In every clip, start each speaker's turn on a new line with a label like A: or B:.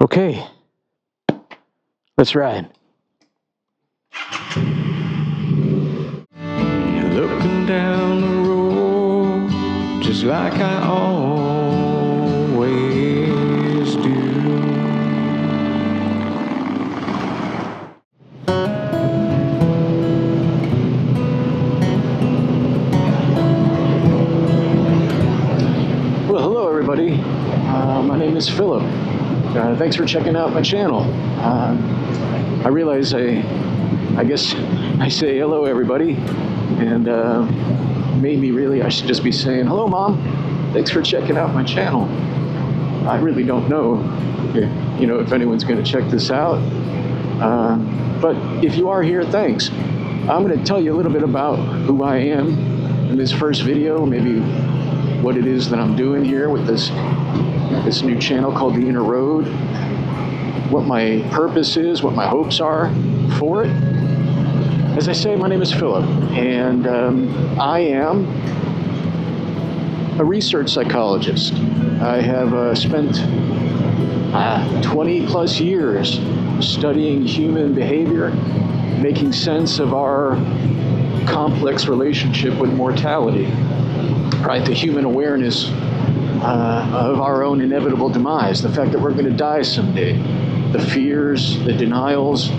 A: Okay, let's ride. Looking down the road, just like I always do. Well, hello everybody. My name is Philip. Thanks for checking out my channel. I realize I guess I say hello everybody, and maybe really I should just be saying hello Mom. Thanks for checking out my channel. I really don't know if anyone's going to check this out, but if you are here, thanks. I'm going to tell you a little bit about who I am in this first video, maybe what it is that I'm doing here with this new channel called The Inner Road, what my purpose is, what my hopes are for it. As I say, my name is Philip, and I am a research psychologist. I have spent 20 plus years studying human behavior, making sense of our complex relationship with mortality, right? The human awareness of our own inevitable demise, the fact that we're going to die someday, the fears, the denials,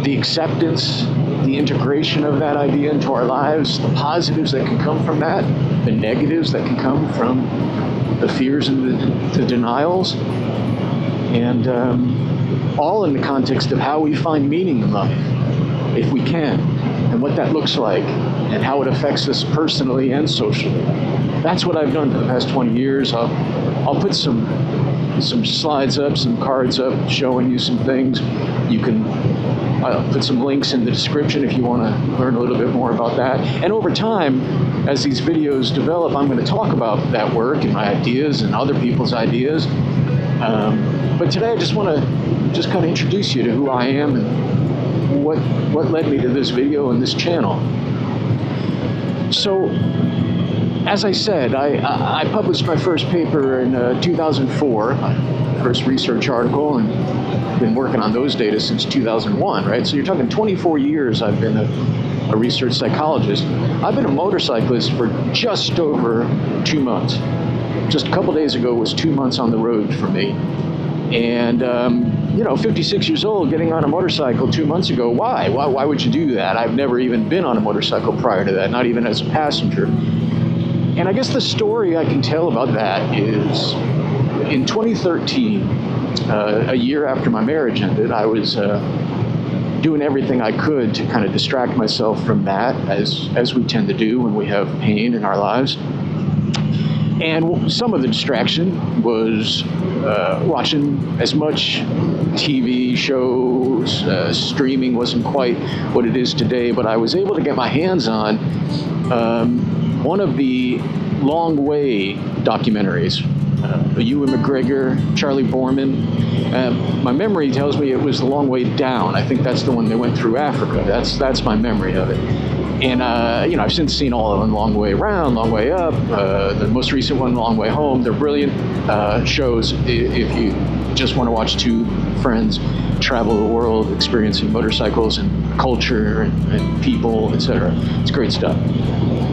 A: the acceptance, the integration of that idea into our lives, the positives that can come from that, the negatives that can come from the fears and the denials, and all in the context of how we find meaning in life, if we can, and what that looks like, and how it affects us personally and socially. That's what I've done for the past 20 years. I'll put some slides up, some cards up, showing you some things. You can put some links in the description if you want to learn a little bit more about that. And over time, as these videos develop, I'm going to talk about that work and my ideas and other people's ideas. But today I just want to kind of introduce you to who I am and what led me to this video and this channel. So, as I said, I published my first paper in 2004, my first research article, and been working on those data since 2001, right? So you're talking 24 years I've been a research psychologist. I've been a motorcyclist for just over 2 months. Just a couple days ago was 2 months on the road for me. And, 56 years old, getting on a motorcycle 2 months ago, why? Why would you do that? I've never even been on a motorcycle prior to that, not even as a passenger. And I guess the story I can tell about that is in 2013, a year after my marriage ended, I was doing everything I could to kind of distract myself from that, as we tend to do when we have pain in our lives. And some of the distraction was watching as much TV shows. Streaming wasn't quite what it is today, but I was able to get my hands on one of the Long Way documentaries. Ewan McGregor, Charlie Borman. My memory tells me it was The Long Way Down. I think that's the one that went through Africa. That's my memory of it. And, I've since seen all of them, Long Way Around, Long Way Up, the most recent one, Long Way Home. They're brilliant shows if you just want to watch two friends travel the world, experiencing motorcycles and culture and people, etc. It's great stuff.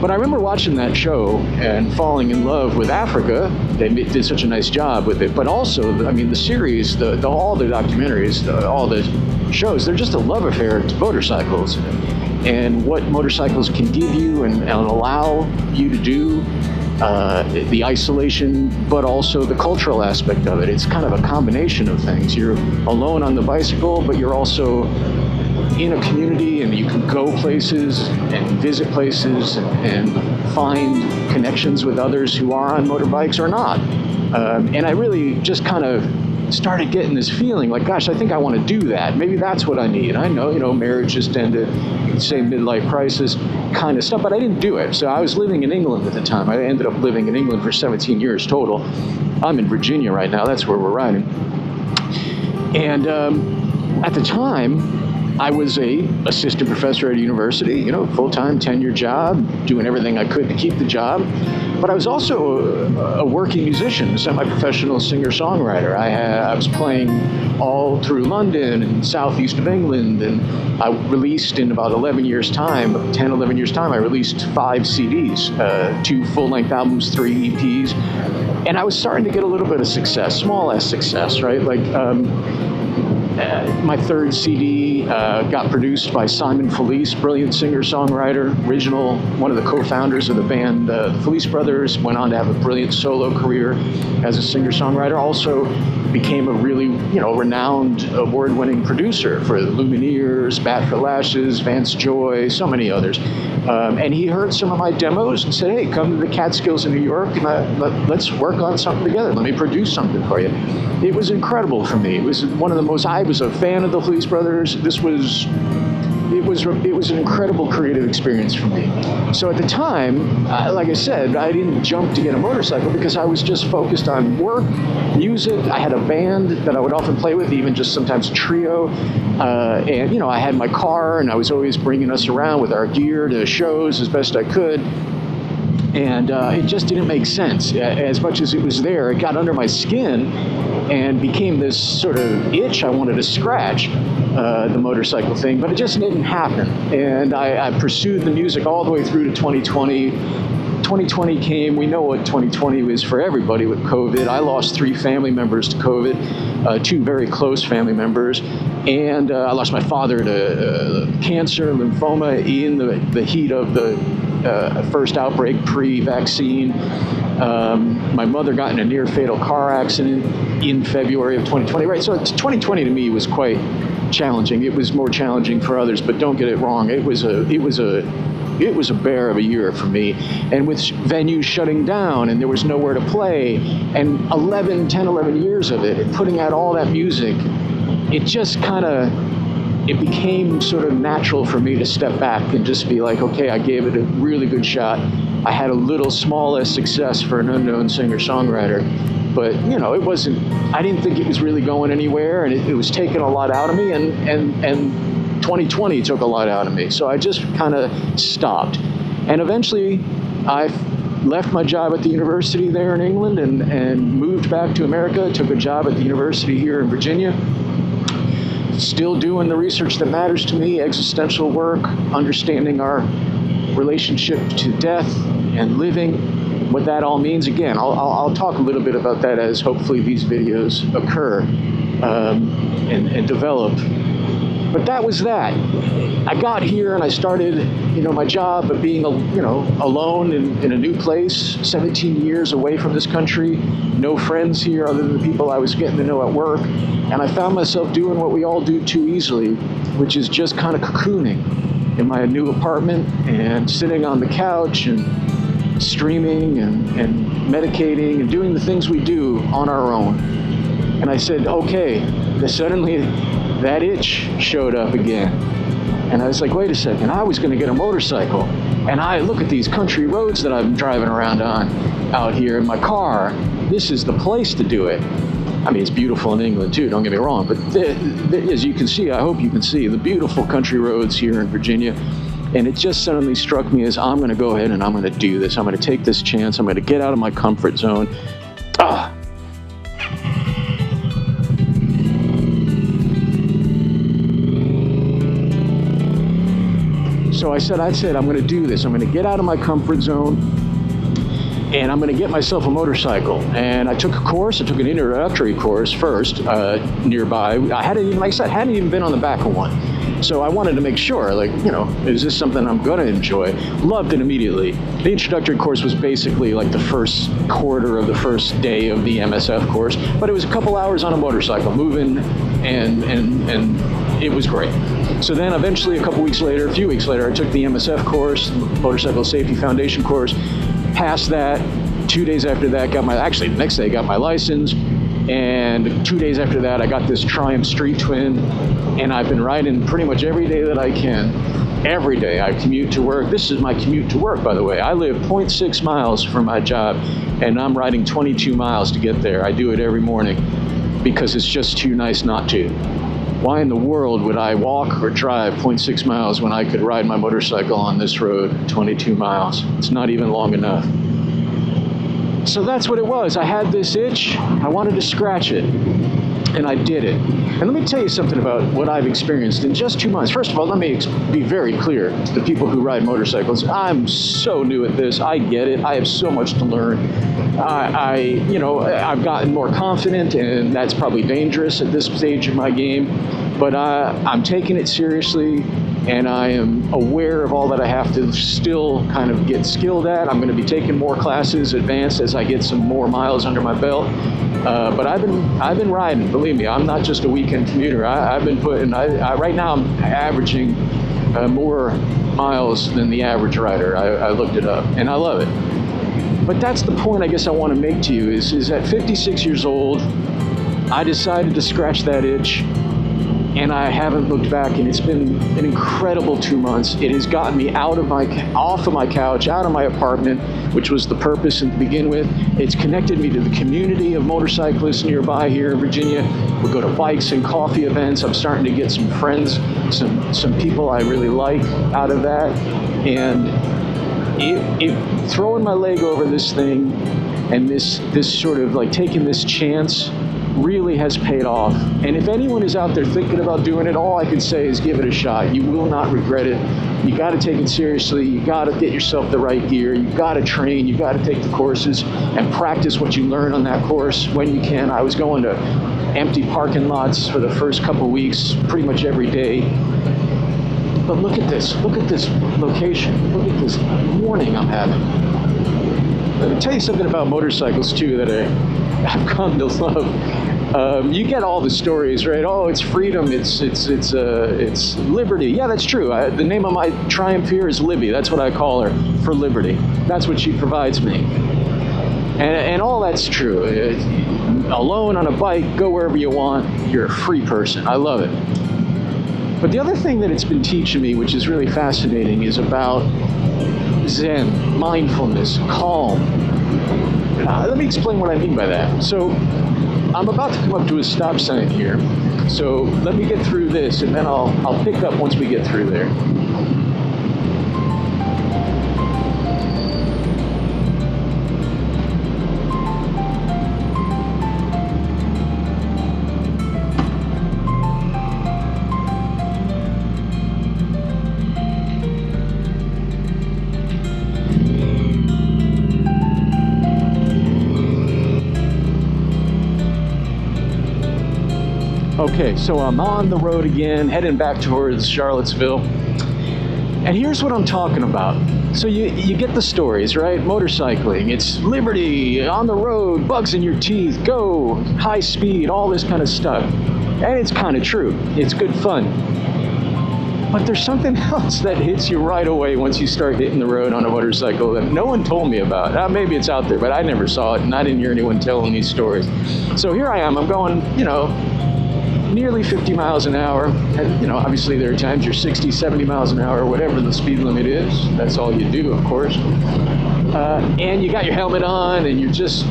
A: But I remember watching that show and falling in love with Africa. They did such a nice job with it. But also, the series, all the documentaries, all the shows, they're just a love affair to motorcycles and what motorcycles can give you and allow you to do, the isolation, but also the cultural aspect of it. It's kind of a combination of things. You're alone on the bicycle, but you're also in a community, and you can go places and visit places and find connections with others who are on motorbikes or not. And I really just kind of started getting this feeling like, gosh, I think I want to do that. Maybe that's what I need. I know, marriages tend to say midlife crisis kind of stuff, but I didn't do it. So I was living in England at the time. I ended up living in England for 17 years total. I'm in Virginia right now. That's where we're riding. And at the time, I was a assistant professor at a university, full-time tenure job, doing everything I could to keep the job. But I was also a working musician, semi-professional singer-songwriter. I was playing all through London and southeast of England, and I released in about 11 years' time, I released 5 CDs, 2 full-length albums, 3 EPs, and I was starting to get a little bit of success, small s success, right? Like my 3rd CD got produced by Simon Felice, brilliant singer-songwriter, one of the co-founders of the band the Felice Brothers, went on to have a brilliant solo career as a singer-songwriter, also became a really, renowned award-winning producer for the Lumineers, Bat for Lashes, Vance Joy, so many others. And he heard some of my demos and said, hey, come to the Catskills in New York and let's work on something together. Let me produce something for you. It was incredible for me. It was one of the most, I was a fan of the Felice Brothers. It was an incredible creative experience for me. So at the time, like I said, I didn't jump to get a motorcycle because I was just focused on work, music. I had a band that I would often play with, even just sometimes a trio. And, I had my car and I was always bringing us around with our gear to shows as best I could. And it just didn't make sense. As much as it was there, it got under my skin and became this sort of itch I wanted to scratch, the motorcycle thing, but it just didn't happen. And I pursued the music all the way through to 2020. 2020 came. We know what 2020 was for everybody with COVID. I lost 3 family members to COVID, 2 very close family members, and I lost my father to cancer, lymphoma in the heat of the first outbreak pre-vaccine. My mother got in a near-fatal car accident in February of 2020. Right, so 2020 to me was quite challenging. It was more challenging for others, but don't get it wrong. It was a bear of a year for me. And with venues shutting down and there was nowhere to play, and 11 years of it, putting out all that music, it just it became sort of natural for me to step back and just be like, okay, I gave it a really good shot. I had a little small success for an unknown singer-songwriter, but it wasn't, I didn't think it was really going anywhere, and it was taking a lot out of me, and 2020 took a lot out of me. So I just kind of stopped. And eventually I left my job at the university there in England and moved back to America, took a job at the university here in Virginia. Still doing the research that matters to me, existential work, understanding our relationship to death and living, what that all means. Again, I'll talk a little bit about that as hopefully these videos occur and develop. But that was that. I got here and I started, my job of being, alone in a new place, 17 years away from this country, no friends here other than the people I was getting to know at work. And I found myself doing what we all do too easily, which is just kind of cocooning in my new apartment and sitting on the couch and streaming and medicating and doing the things we do on our own. And I said, okay, suddenly that itch showed up again. And I was like, wait a second, I was going to get a motorcycle. And I look at these country roads that I'm driving around on out here in my car. This is the place to do it. I mean, it's beautiful in England too, don't get me wrong. But as you can see, I hope you can see the beautiful country roads here in Virginia. And it just suddenly struck me as I'm going to go ahead and I'm going to do this. I'm going to take this chance. I'm going to get out of my comfort zone. So I said, I'm going to do this. I'm going to get out of my comfort zone, and I'm going to get myself a motorcycle. And I took a course. I took an introductory course first nearby. I hadn't even been on the back of one. So I wanted to make sure, is this something I'm going to enjoy? Loved it immediately. The introductory course was basically like the first quarter of the first day of the MSF course, but it was a couple hours on a motorcycle, moving, and it was great. So then eventually a few weeks later, I took the MSF course, Motorcycle Safety Foundation course, passed that. 2 days after that, the next day I got my license. And 2 days after that, I got this Triumph Street Twin, and I've been riding pretty much every day that I can. Every day I commute to work. This is my commute to work, by the way. I live 0.6 miles from my job, and I'm riding 22 miles to get there. I do it every morning because it's just too nice not to. Why in the world would I walk or drive 0.6 miles when I could ride my motorcycle on this road 22 miles? It's not even long enough. So that's what it was. I had this itch. I wanted to scratch it. And I did it. And let me tell you something about what I've experienced in just 2 months. First of all, let me be very clear to people who ride motorcycles. I'm so new at this. I get it. I have so much to learn. I've gotten more confident, and that's probably dangerous at this stage of my game. But I'm taking it seriously, and I am aware of all that I have to still kind of get skilled at. I'm going to be taking more classes advanced as I get some more miles under my belt. But I've been riding. Believe me, I'm not just a weekend commuter. I've been putting. Right now I'm averaging more miles than the average rider. I looked it up, and I love it. But that's the point I guess I want to make to you is at 56 years old, I decided to scratch that itch, and I haven't looked back, and it's been an incredible 2 months. It has gotten me off of my couch, out of my apartment, which was the purpose to begin with. It's connected me to the community of motorcyclists nearby here in Virginia. We go to bikes and coffee events. I'm starting to get some friends, some people I really like out of that. And it throwing my leg over this thing and this sort of like taking this chance really has paid off. And if anyone is out there thinking about doing it, all I can say is give it a shot. You will not regret it. You got to take it seriously. You got to get yourself the right gear. You got to train. You got to take the courses and practice what you learn on that course when you can. I was going to empty parking lots for the first couple weeks, pretty much every day. But look at this. Look at this location. Look at this morning I'm having. Let me tell you something about motorcycles too that I've come to love. You get all the stories, right? Oh, it's freedom. It's liberty. Yeah, that's true. The name of my Triumph here is Libby. That's what I call her, for liberty. That's what she provides me. And all that's true. Alone on a bike, go wherever you want. You're a free person. I love it. But the other thing that it's been teaching me, which is really fascinating, is about Zen, mindfulness, calm. Let me explain what I mean by that. So I'm about to come up to a stop sign here. So let me get through this, and then I'll pick up once we get through there. Okay, so I'm on the road again, heading back towards Charlottesville. And here's what I'm talking about. So you get the stories, right? Motorcycling, it's liberty, on the road, bugs in your teeth, go, high speed, all this kind of stuff. And it's kind of true. It's good fun. But there's something else that hits you right away once you start hitting the road on a motorcycle that no one told me about. Maybe it's out there, but I never saw it, and I didn't hear anyone telling these stories. So here I am, I'm going, nearly 50 miles an hour. And, obviously there are times you're 60, 70 miles an hour, whatever the speed limit is. That's all you do, of course. And you got your helmet on, and you're just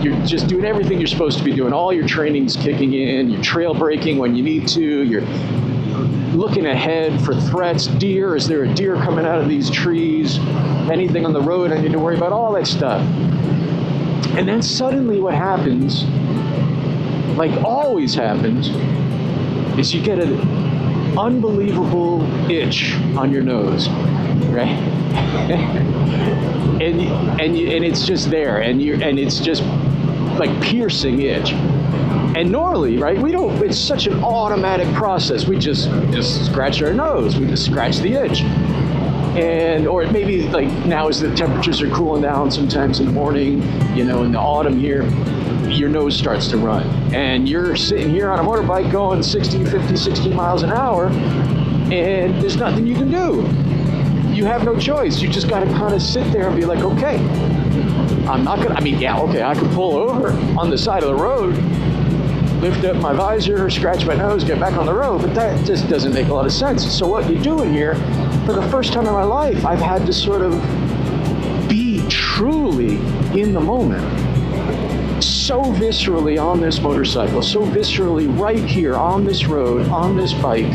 A: doing everything you're supposed to be doing. All your training's kicking in. You're trail braking when you need to. You're looking ahead for threats. Deer, is there a deer coming out of these trees? Anything on the road I need to worry about? All that stuff. And then suddenly what happens, like always happens, is you get an unbelievable itch on your nose, right? and it's just there, and it's just like piercing itch. And normally, right, it's such an automatic process. We just scratch our nose, we just scratch the itch. Or maybe like now as the temperatures are cooling down sometimes in the morning, in the autumn here, your nose starts to run. And you're sitting here on a motorbike going 60 miles an hour, and there's nothing you can do. You have no choice. You just got to kind of sit there and be like, okay, I could pull over on the side of the road, lift up my visor, scratch my nose, get back on the road, but that just doesn't make a lot of sense. So what you're doing here, for the first time in my life, I've had to sort of be truly in the moment. So viscerally on this motorcycle, so viscerally right here on this road, on this bike,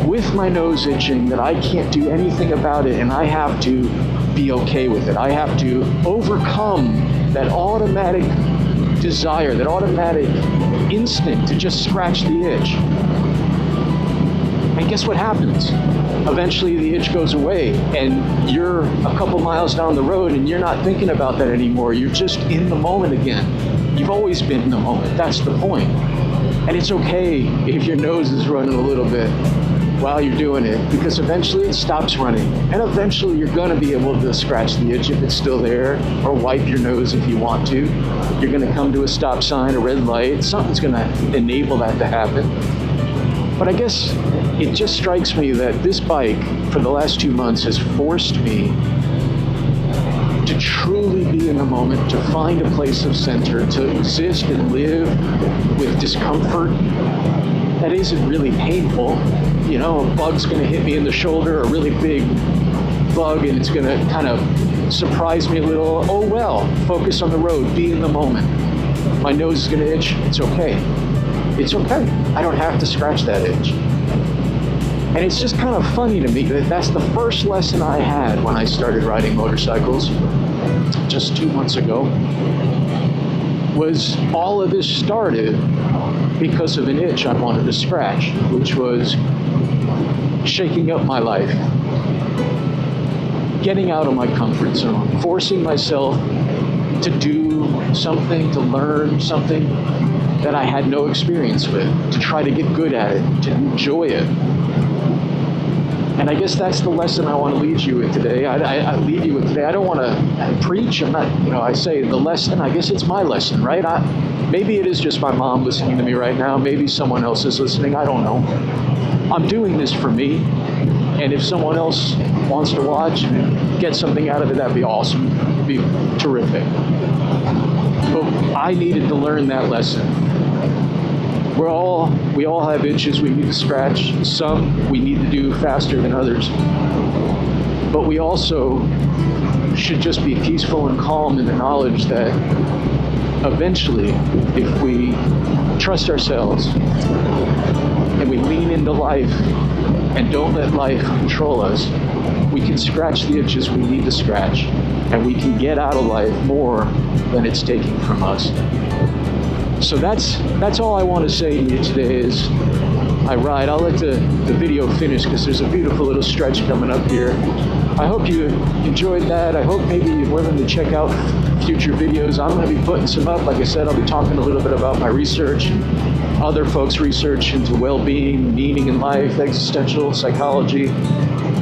A: with my nose itching that I can't do anything about it, and I have to be okay with it. I have to overcome that automatic desire, that automatic instinct to just scratch the itch. And guess what happens? Eventually the itch goes away and you're a couple miles down the road and you're not thinking about that anymore. You're just in the moment again. You've always been in the moment. That's the point. And it's okay if your nose is running a little bit while you're doing it, because eventually it stops running. And eventually you're gonna be able to scratch the itch if it's still there, or wipe your nose if you want to. You're gonna come to a stop sign, a red light. Something's gonna enable that to happen. But I guess it just strikes me that this bike for the last 2 months has forced me to truly be in the moment, to find a place of center, to exist and live with discomfort that isn't really painful. You know, a bug's gonna hit me in the shoulder, a really big bug, and it's gonna kind of surprise me a little. Oh well, focus on the road, be in the moment. My nose is gonna itch, it's okay. It's okay. I don't have to scratch that itch. And it's just kind of funny to me that that's the first lesson I had when I started riding motorcycles just 2 months ago. Was all of this started because of an itch I wanted to scratch, which was shaking up my life, getting out of my comfort zone, forcing myself to do something, to learn something that I had no experience with, to try to get good at it, to enjoy it. And I guess that's the lesson I want to leave you with today. I leave you with today. I don't want to preach. I'm not, I say the lesson, I guess it's my lesson, right? Maybe it is just my mom listening to me right now. Maybe someone else is listening. I don't know. I'm doing this for me. And if someone else wants to watch and get something out of it, that'd be awesome. It'd be terrific. But I needed to learn that lesson. We all have itches we need to scratch. Some we need to do faster than others. But we also should just be peaceful and calm in the knowledge that eventually, if we trust ourselves and we lean into life and don't let life control us, we can scratch the itches we need to scratch, and we can get out of life more than it's taking from us. So that's all I want to say to you today is I ride. I'll let the video finish because there's a beautiful little stretch coming up here. I hope you enjoyed that. I hope maybe you're willing to check out future videos. I'm going to be putting some up. Like I said, I'll be talking a little bit about my research, other folks' research into well-being, meaning in life, existential psychology,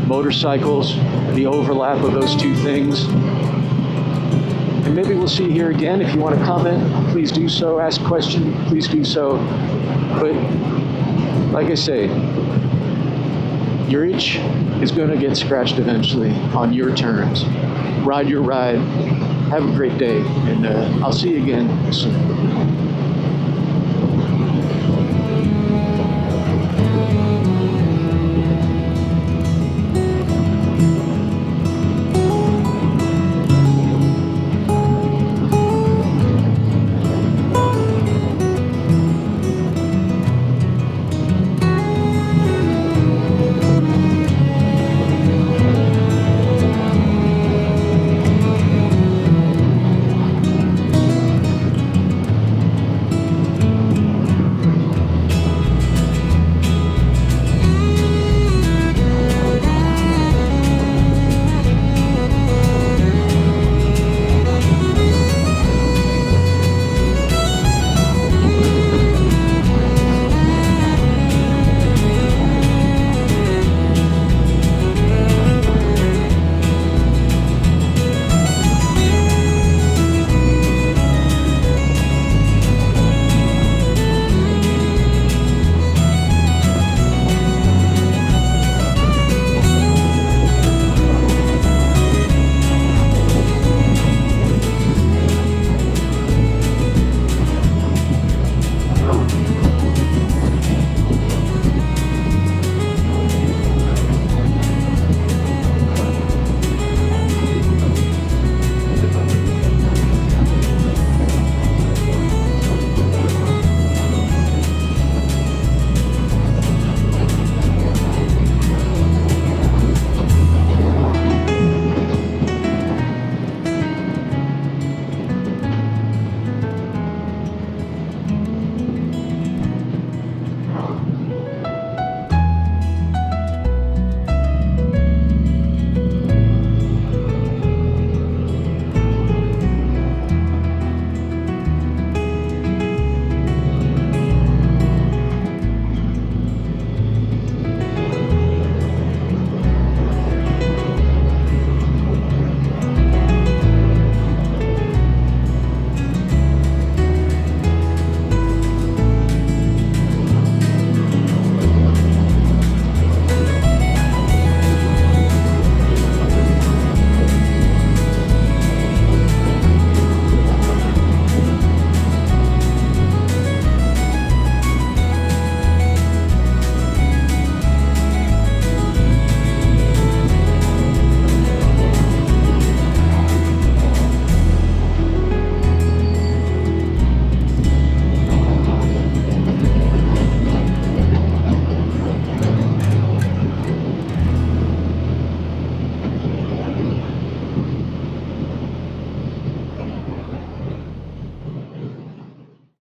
A: motorcycles, the overlap of those two things. And maybe we'll see you here again. If you want to comment, please do so. Ask a question, please do so. But like I say, your itch is going to get scratched eventually on your terms. Ride your ride. Have a great day, and I'll see you again soon.